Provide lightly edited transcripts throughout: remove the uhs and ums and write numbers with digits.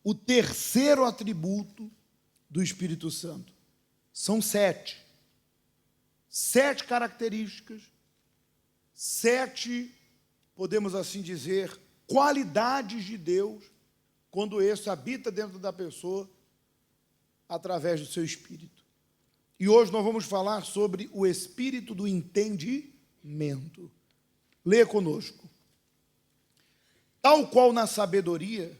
o terceiro atributo do Espírito Santo. São 7. 7 características, 7, podemos assim dizer, qualidades de Deus, quando esse habita dentro da pessoa, através do seu Espírito. E hoje nós vamos falar sobre o Espírito do entendimento. Leia conosco. Tal qual na sabedoria,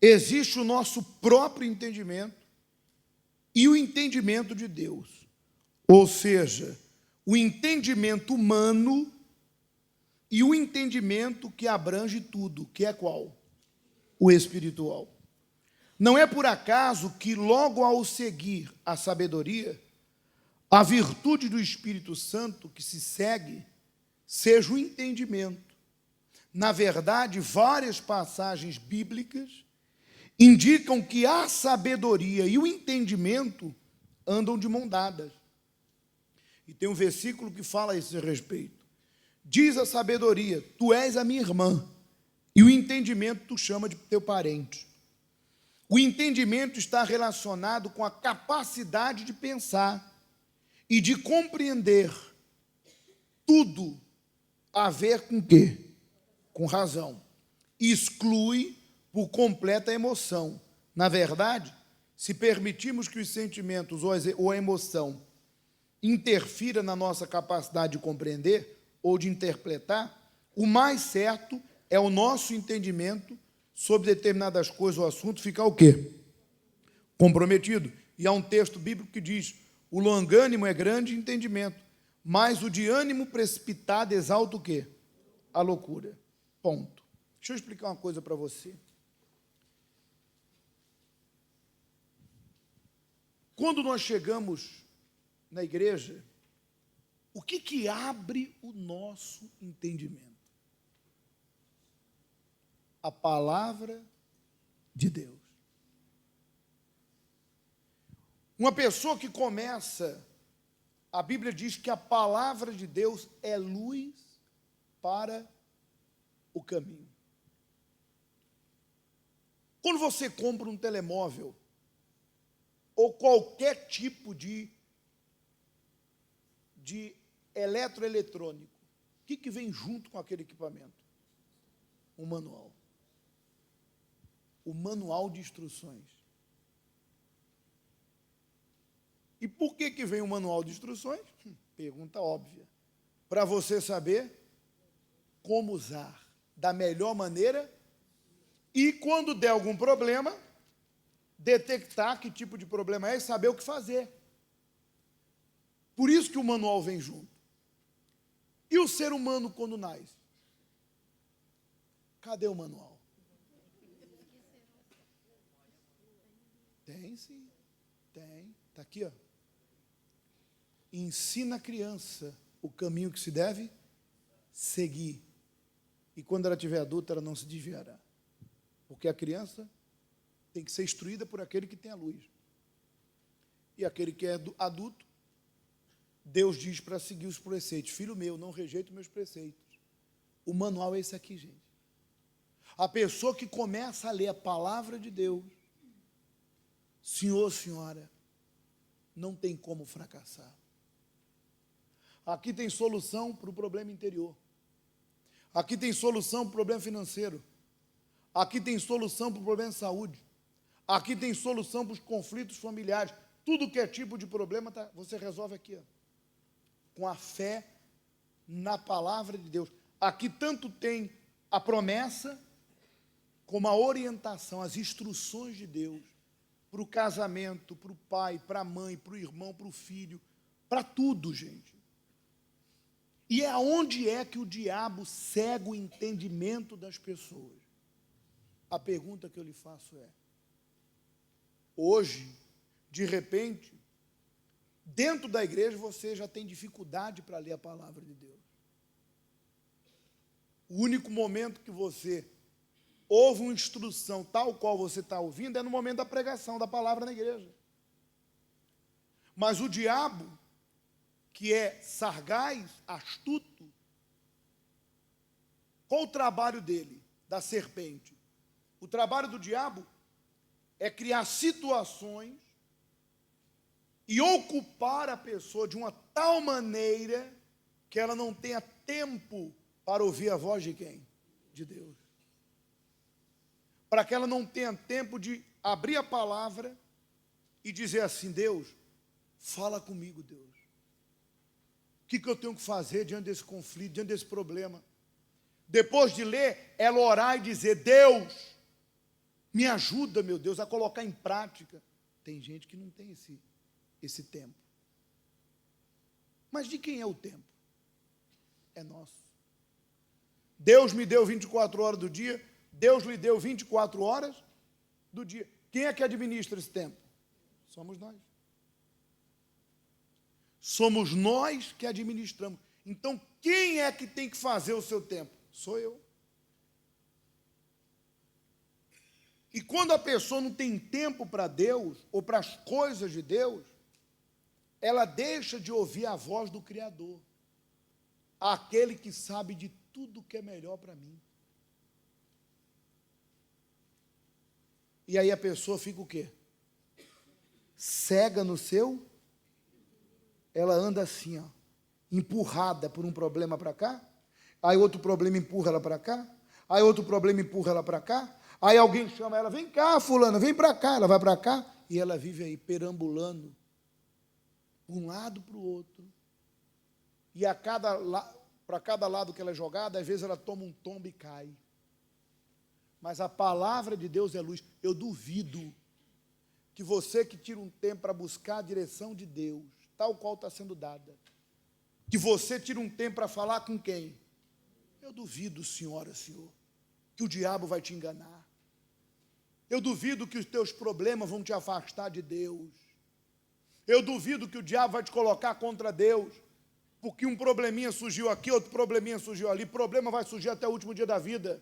existe o nosso próprio entendimento e o entendimento de Deus. Ou seja, o entendimento humano e o entendimento que abrange tudo, que é qual? O espiritual. Não é por acaso que logo ao seguir a sabedoria, a virtude do Espírito Santo que se segue seja o entendimento. Na verdade, várias passagens bíblicas indicam que a sabedoria e o entendimento andam de mão dadas. E tem um versículo que fala a esse respeito. Diz a sabedoria: tu és a minha irmã, e o entendimento tu chama de teu parente. O entendimento está relacionado com a capacidade de pensar e de compreender tudo a ver com quê? Com razão. Exclui por completa a emoção. Na verdade, se permitirmos que os sentimentos ou a emoção interfira na nossa capacidade de compreender ou de interpretar, o mais certo é o nosso entendimento sobre determinadas coisas ou assuntos ficar o quê? Comprometido. E há um texto bíblico que diz: o longânimo é grande entendimento, mas o de ânimo precipitado exalta o quê? A loucura. Ponto. Deixa eu explicar uma coisa para você. Quando nós chegamos na igreja, o que abre o nosso entendimento? A palavra de Deus. Uma pessoa que começa, a Bíblia diz que a palavra de Deus é luz para o caminho. Quando você compra um telemóvel ou qualquer tipo de eletroeletrônico, o que vem junto com aquele equipamento? Um manual. O manual de instruções. E por que vem o manual de instruções? Pergunta óbvia. Para você saber como usar da melhor maneira e, quando der algum problema, detectar que tipo de problema é e saber o que fazer. Por isso que o manual vem junto. E o ser humano, quando nasce? Cadê o manual? Tem sim, tem. Está aqui, ó. Ensina a criança o caminho que se deve seguir. E quando ela estiver adulta, ela não se desviará. Porque a criança tem que ser instruída por aquele que tem a luz. E aquele que é adulto, Deus diz para seguir os preceitos. Filho meu, não rejeite os meus preceitos. O manual é esse aqui, gente. A pessoa que começa a ler a palavra de Deus, senhor, senhora, não tem como fracassar. Aqui tem solução para o problema interior. Aqui tem solução para o problema financeiro. Aqui tem solução para o problema de saúde. Aqui tem solução para os conflitos familiares. Tudo que é tipo de problema, você resolve aqui, ó, com a fé na palavra de Deus. Aqui tanto tem a promessa, como a orientação, as instruções de Deus, para o casamento, para o pai, para a mãe, para o irmão, para o filho, para tudo, gente. E é onde é que o diabo cega o entendimento das pessoas? A pergunta que eu lhe faço é: hoje, de repente, dentro da igreja você já tem dificuldade para ler a palavra de Deus. O único momento que você ouve uma instrução tal qual você está ouvindo é no momento da pregação da palavra na igreja. Mas o diabo, que é sagaz, astuto, qual o trabalho dele, da serpente? O trabalho do diabo é criar situações e ocupar a pessoa de uma tal maneira que ela não tenha tempo para ouvir a voz de quem? De Deus. Para que ela não tenha tempo de abrir a palavra e dizer assim: Deus, fala comigo, Deus. O que eu tenho que fazer diante desse conflito, diante desse problema? Depois de ler, ela orar e dizer: Deus, me ajuda, meu Deus, a colocar em prática. Tem gente que não tem esse tempo. Mas de quem é o tempo? É nosso. Deus me deu 24 horas do dia, Deus lhe deu 24 horas do dia. Quem é que administra esse tempo? Somos nós. Somos nós que administramos. Então, quem é que tem que fazer o seu tempo? Sou eu. E quando a pessoa não tem tempo para Deus, ou para as coisas de Deus, ela deixa de ouvir a voz do Criador, aquele que sabe de tudo que é melhor para mim. E aí a pessoa fica o quê? Cega no seu, ela anda assim, ó, empurrada por um problema para cá, aí outro problema empurra ela para cá, aí outro problema empurra ela para cá, aí alguém chama ela: vem cá, fulana, vem para cá, ela vai para cá, e ela vive aí perambulando, de um lado para o outro, e para cada lado que ela é jogada, às vezes ela toma um tombo e cai. Mas a palavra de Deus é luz. Eu duvido que você que tira um tempo para buscar a direção de Deus, tal qual está sendo dada, que você tira um tempo para falar com quem? Eu duvido, senhora, senhor, que o diabo vai te enganar. Eu duvido que os teus problemas vão te afastar de Deus. Eu duvido que o diabo vai te colocar contra Deus, porque um probleminha surgiu aqui, outro probleminha surgiu ali. Problema vai surgir até o último dia da vida.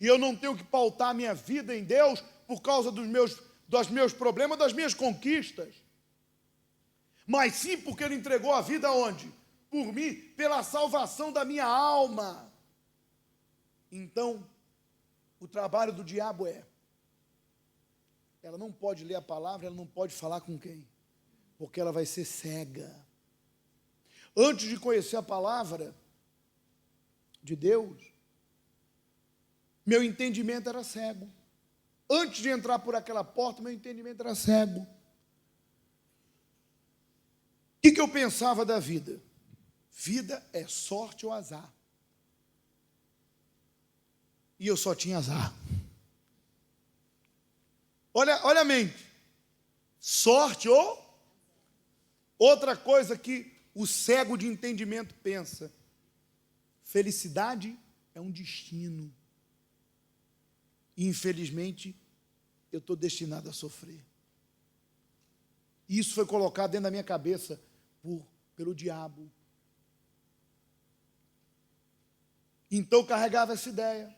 E eu não tenho que pautar a minha vida em Deus por causa dos meus problemas, das minhas conquistas. Mas sim porque Ele entregou a vida aonde? Por mim, pela salvação da minha alma. Então, o trabalho do diabo ela não pode ler a palavra, ela não pode falar com quem? Porque ela vai ser cega. Antes de conhecer a palavra de Deus, meu entendimento era cego. Antes de entrar por aquela porta, meu entendimento era cego. O que eu pensava da vida? Vida é sorte ou azar. E eu só tinha azar. Olha a mente. Sorte ou... Outra coisa que o cego de entendimento pensa: felicidade é um destino. E, infelizmente, eu estou destinado a sofrer. Isso foi colocado dentro da minha cabeça pelo diabo. Então, eu carregava essa ideia.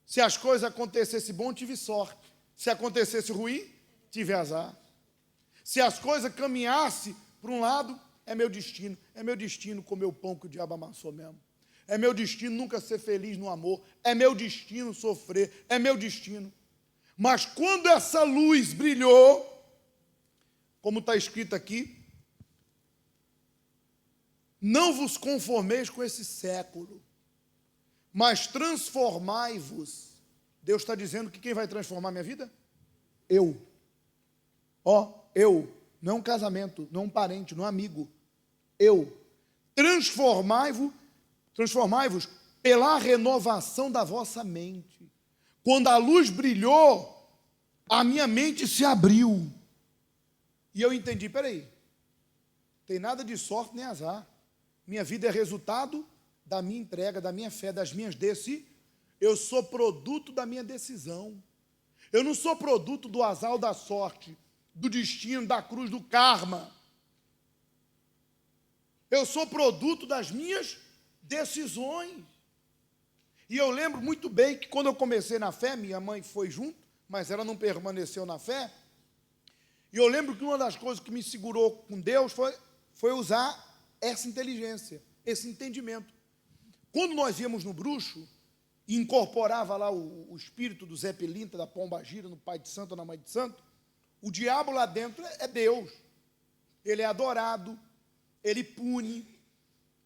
Se as coisas acontecessem bom, tive sorte. Se acontecesse ruim, tive azar. Se as coisas caminhassem para um lado, é meu destino. É meu destino comer o pão que o diabo amassou mesmo. É meu destino nunca ser feliz no amor. É meu destino sofrer. É meu destino. Mas quando essa luz brilhou, como está escrito aqui, não vos conformeis com esse século, mas transformai-vos. Deus está dizendo que quem vai transformar minha vida? Eu. Eu. Não é um casamento, não é um parente, não é um amigo. Eu. Transformai-vos pela renovação da vossa mente. Quando a luz brilhou, a minha mente se abriu. E eu entendi: peraí, tem nada de sorte nem azar. Minha vida é resultado da minha entrega, da minha fé, das minhas decisões. Eu sou produto da minha decisão. Eu não sou produto do azar ou da sorte, do destino, da cruz, do karma. Eu sou produto das minhas decisões. E eu lembro muito bem que quando eu comecei na fé, minha mãe foi junto, mas ela não permaneceu na fé. E eu lembro que uma das coisas que me segurou com Deus foi usar essa inteligência, esse entendimento. Quando nós íamos no bruxo, incorporava lá o espírito do Zé Pilintra, da Pombagira, no pai de santo, na mãe de santo, o diabo lá dentro é Deus. Ele é adorado, ele pune.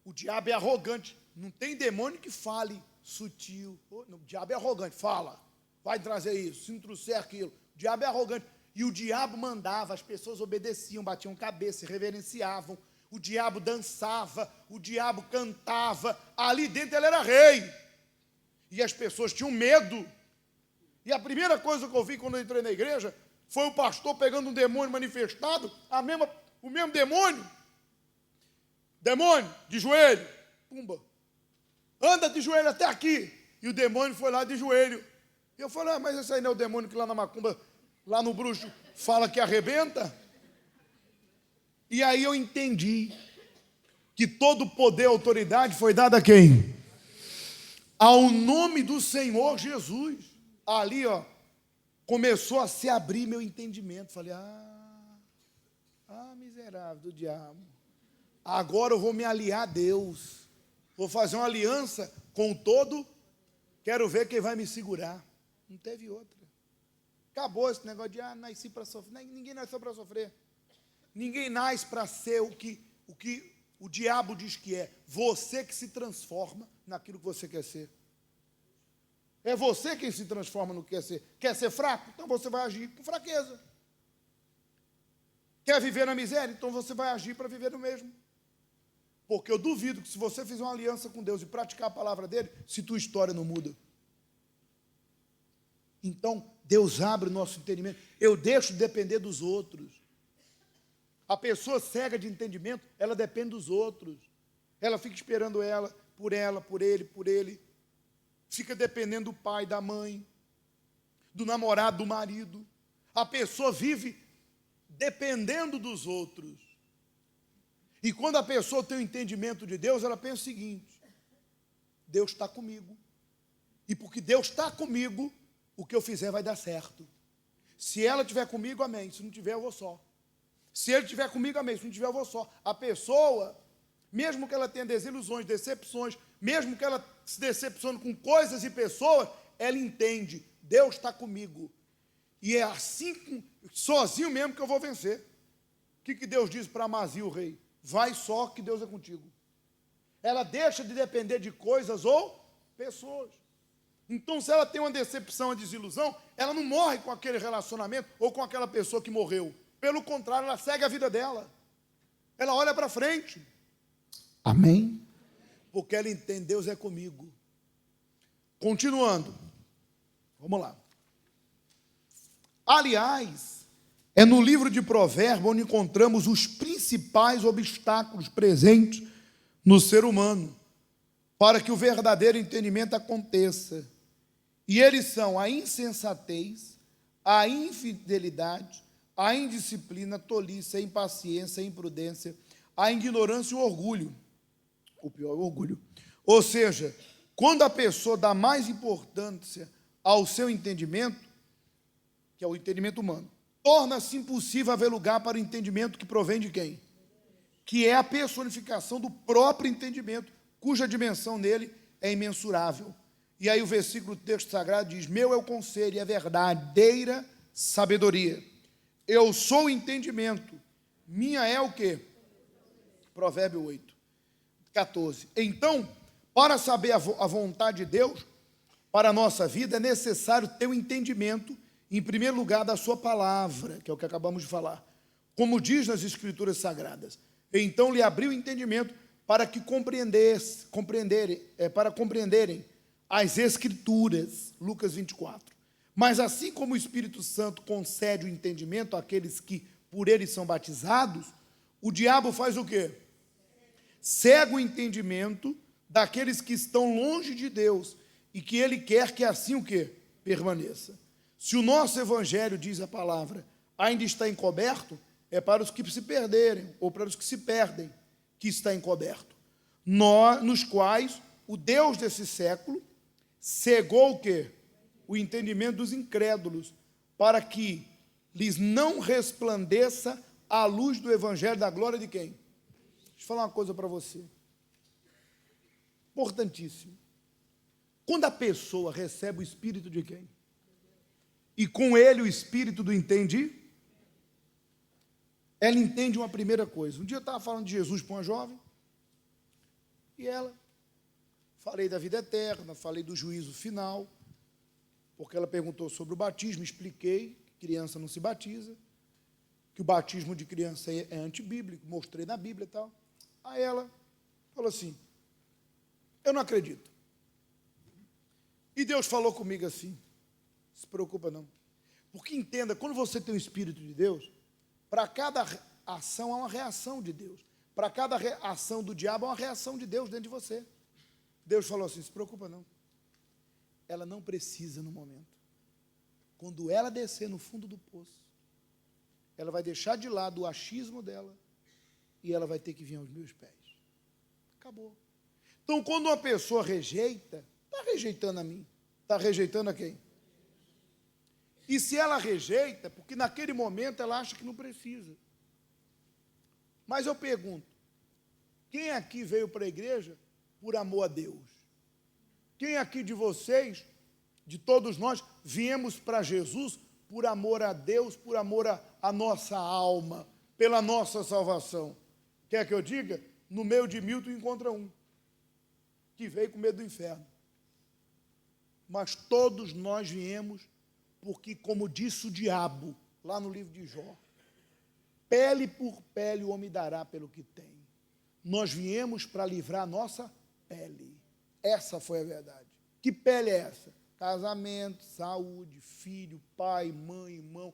O diabo é arrogante. Não tem demônio que fale sutil. O diabo é arrogante, fala, vai trazer isso, se não trouxer aquilo. O diabo é arrogante. E o diabo mandava, as pessoas obedeciam, batiam cabeça, reverenciavam. O diabo dançava, o diabo cantava. Ali dentro ele era rei. E as pessoas tinham medo. E a primeira coisa que eu vi quando eu entrei na igreja foi o pastor pegando um demônio manifestado, o mesmo demônio. Demônio, de joelho. Pumba. Anda de joelho até aqui. E o demônio foi lá de joelho. E eu falei, mas esse aí não é o demônio que lá na macumba, lá no bruxo, fala que arrebenta? E aí eu entendi que todo poder e autoridade foi dado a quem? Ao nome do Senhor Jesus. Ali, começou a se abrir meu entendimento. Falei, miserável do diabo. Agora eu vou me aliar a Deus. Vou fazer uma aliança com o todo. Quero ver quem vai me segurar. Não teve outra. Acabou esse negócio de, nasci para sofrer. Ninguém nasceu para sofrer. Ninguém nasce para ser o que o diabo diz que é. Você que se transforma naquilo que você quer ser. É você quem se transforma no que quer ser. Quer ser fraco? Então você vai agir com fraqueza. Quer viver na miséria? Então você vai agir para viver no mesmo. Porque eu duvido que se você fizer uma aliança com Deus e praticar a palavra dele, se tua história não muda. Então, Deus abre o nosso entendimento. Eu deixo de depender dos outros. A pessoa cega de entendimento, ela depende dos outros. Ela fica esperando por ele. Fica dependendo do pai, da mãe, do namorado, do marido. A pessoa vive dependendo dos outros. E quando a pessoa tem o entendimento de Deus, ela pensa o seguinte: Deus está comigo. E porque Deus está comigo, o que eu fizer vai dar certo. Se ela estiver comigo, amém. Se não tiver, eu vou só. Se ele estiver comigo, amém. Se não tiver, eu vou só. A pessoa, mesmo que ela tenha desilusões, decepções, mesmo que ela se decepcione com coisas e pessoas, ela entende, Deus está comigo. E é assim, sozinho mesmo, que eu vou vencer. O que Deus diz para Amazias, o rei? Vai só que Deus é contigo. Ela deixa de depender de coisas ou pessoas. Então, se ela tem uma decepção, uma desilusão, ela não morre com aquele relacionamento ou com aquela pessoa que morreu. Pelo contrário, ela segue a vida dela. Ela olha para frente. Amém? Porque ela entende, Deus é comigo. Continuando. Vamos lá. Aliás, é no livro de Provérbios onde encontramos os principais obstáculos presentes no ser humano para que o verdadeiro entendimento aconteça. E eles são a insensatez, a infidelidade, a indisciplina, a tolice, a impaciência, a imprudência, a ignorância e o orgulho. O pior é o orgulho. Ou seja, quando a pessoa dá mais importância ao seu entendimento, que é o entendimento humano, torna-se impossível haver lugar para o entendimento que provém de quem? Que é a personificação do próprio entendimento, cuja dimensão nele é imensurável. E aí o versículo do texto sagrado diz: meu é o conselho e a verdadeira sabedoria. Eu sou o entendimento. Minha é o quê? Provérbio 8, 14. Então, para saber a vontade de Deus para a nossa vida, é necessário ter o entendimento, em primeiro lugar, da sua palavra, que é o que acabamos de falar. Como diz nas Escrituras Sagradas. Então lhe abriu o entendimento para que compreenderem as Escrituras. Lucas 24. Mas assim como o Espírito Santo concede o entendimento àqueles que por ele são batizados, o diabo faz o quê? Cega o entendimento daqueles que estão longe de Deus e que ele quer que assim o quê? Permaneça. Se o nosso evangelho, diz a palavra, ainda está encoberto, é para os que se perderem, ou para os que se perdem, que está encoberto. Nos quais o Deus desse século cegou o quê? O entendimento dos incrédulos, para que lhes não resplandeça a luz do evangelho da glória de quem? Deixa eu falar uma coisa para você. Importantíssimo. Quando a pessoa recebe o Espírito de quem? E com ele o Espírito do entende, ela entende uma primeira coisa. Um dia eu estava falando de Jesus para uma jovem, e ela, falei da vida eterna, falei do juízo final, porque ela perguntou sobre o batismo, expliquei que criança não se batiza, que o batismo de criança é antibíblico, mostrei na Bíblia e tal. Aí ela falou assim, eu não acredito. E Deus falou comigo assim, não se preocupa não. Porque entenda, quando você tem o Espírito de Deus, para cada ação há uma reação de Deus. Para cada ação do diabo há uma reação de Deus dentro de você. Deus falou assim, não se preocupa não. Ela não precisa no momento. Quando ela descer no fundo do poço, ela vai deixar de lado o achismo dela e ela vai ter que vir aos meus pés. Acabou. Então, quando uma pessoa rejeita, está rejeitando a mim. Está rejeitando a quem? E se ela rejeita, porque naquele momento ela acha que não precisa. Mas eu pergunto, quem aqui veio para a igreja por amor a Deus? Quem aqui de vocês, de todos nós, viemos para Jesus por amor a Deus, por amor a nossa alma, pela nossa salvação? Quer que eu diga? No meio de 1000 tu encontra um, que veio com medo do inferno. Mas todos nós viemos porque, como disse o diabo, lá no livro de Jó, pele por pele o homem dará pelo que tem. Nós viemos para livrar a nossa pele. Essa foi a verdade. Que pele é essa? Casamento, saúde, filho, pai, mãe, irmão,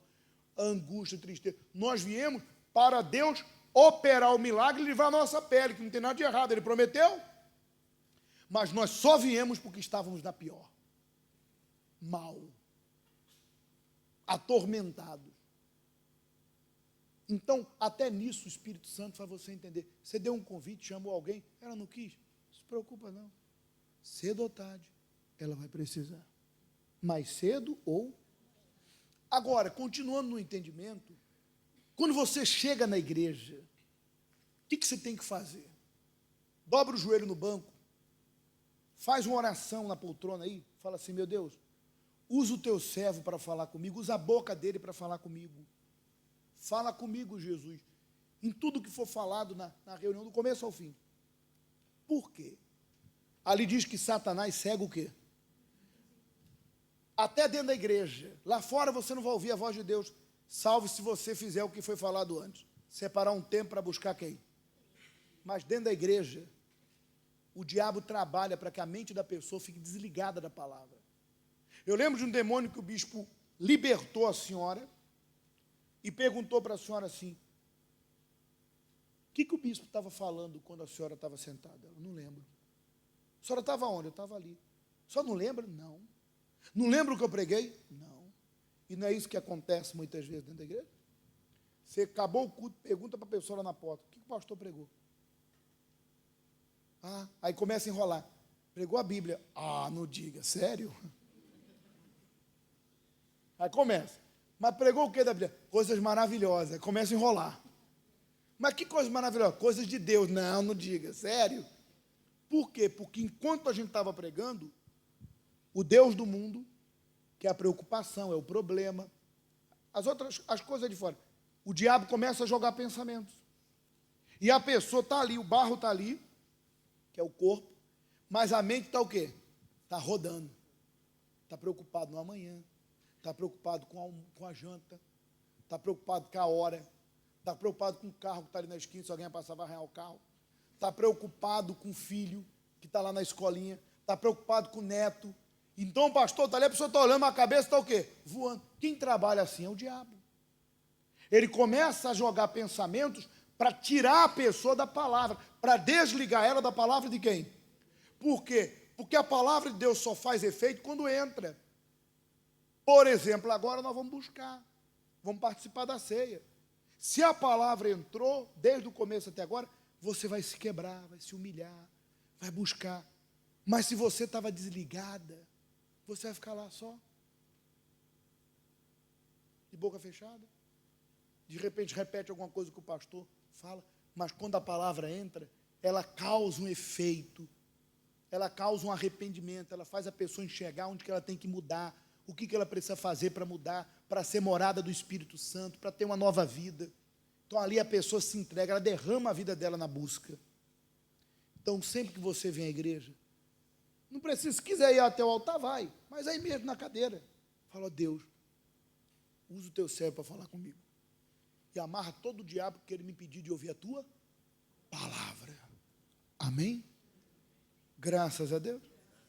angústia, tristeza. Nós viemos para Deus operar o milagre e livrar a nossa pele, que não tem nada de errado, Ele prometeu. Mas nós só viemos porque estávamos na pior. Mal. Atormentados. Então, até nisso o Espírito Santo faz você entender. Você deu um convite, chamou alguém, ela não quis. Não se preocupa não. Cedo ou tarde, ela vai precisar. Mais cedo ou... Agora, continuando no entendimento, quando você chega na igreja, o que você tem que fazer? Dobra o joelho no banco, faz uma oração na poltrona aí, fala assim, meu Deus, usa o teu servo para falar comigo, usa a boca dele para falar comigo. Fala comigo, Jesus, em tudo que for falado na reunião, do começo ao fim. Por quê? Ali diz que Satanás cega o quê? Até dentro da igreja. Lá fora você não vai ouvir a voz de Deus, salve se você fizer o que foi falado antes. Separar um tempo para buscar quem? Mas dentro da igreja, o diabo trabalha para que a mente da pessoa fique desligada da palavra. Eu lembro de um demônio que o bispo libertou a senhora e perguntou para a senhora assim, o que o bispo estava falando quando a senhora estava sentada? Eu não lembro. A senhora estava onde? Eu estava ali. A senhora não lembra? Não. Não lembra o que eu preguei? Não. E não é isso que acontece muitas vezes dentro da igreja? Você acabou o culto, pergunta para a pessoa lá na porta, o que o pastor pregou? Ah, aí começa a enrolar. Pregou a Bíblia. Ah, não diga, sério? Aí começa. Mas pregou o que da Bíblia? Coisas maravilhosas. Começa a enrolar. Mas que coisas maravilhosas? Coisas de Deus. Não, não diga, sério? Por quê? Porque enquanto a gente estava pregando, o Deus do mundo, que é a preocupação, é o problema, as coisas de fora, o diabo começa a jogar pensamentos. E a pessoa está ali, o barro está ali, que é o corpo, mas a mente está o quê? Está rodando. Está preocupado no amanhã, está preocupado com a janta, está preocupado com a hora, está preocupado com o carro que está ali na esquina, se alguém passar vai arranhar o carro, está preocupado com o filho que está lá na escolinha, está preocupado com o neto. Então o pastor está ali, a pessoa está olhando, a cabeça está o quê? Voando. Quem trabalha assim é o diabo. Ele começa a jogar pensamentos para tirar a pessoa da palavra, para desligar ela da palavra de quem? Por quê? Porque a palavra de Deus só faz efeito quando entra. Por exemplo, agora nós vamos buscar, vamos participar da ceia. Se a palavra entrou, desde o começo até agora, você vai se quebrar, vai se humilhar, vai buscar. Mas se você estava desligada, você vai ficar lá só, de boca fechada. De repente repete alguma coisa que o pastor fala, mas quando a palavra entra, ela causa um efeito, ela causa um arrependimento, ela faz a pessoa enxergar onde que ela tem que mudar, o que ela precisa fazer para mudar, para ser morada do Espírito Santo, para ter uma nova vida. Então ali a pessoa se entrega, ela derrama a vida dela na busca. Então sempre que você vem à igreja, não precisa, se quiser ir até o altar, vai, mas aí mesmo na cadeira, fala: Deus, usa o teu servo para falar comigo. E amarra todo o diabo que ele me pediu de ouvir a tua palavra. Amém? Graças a Deus.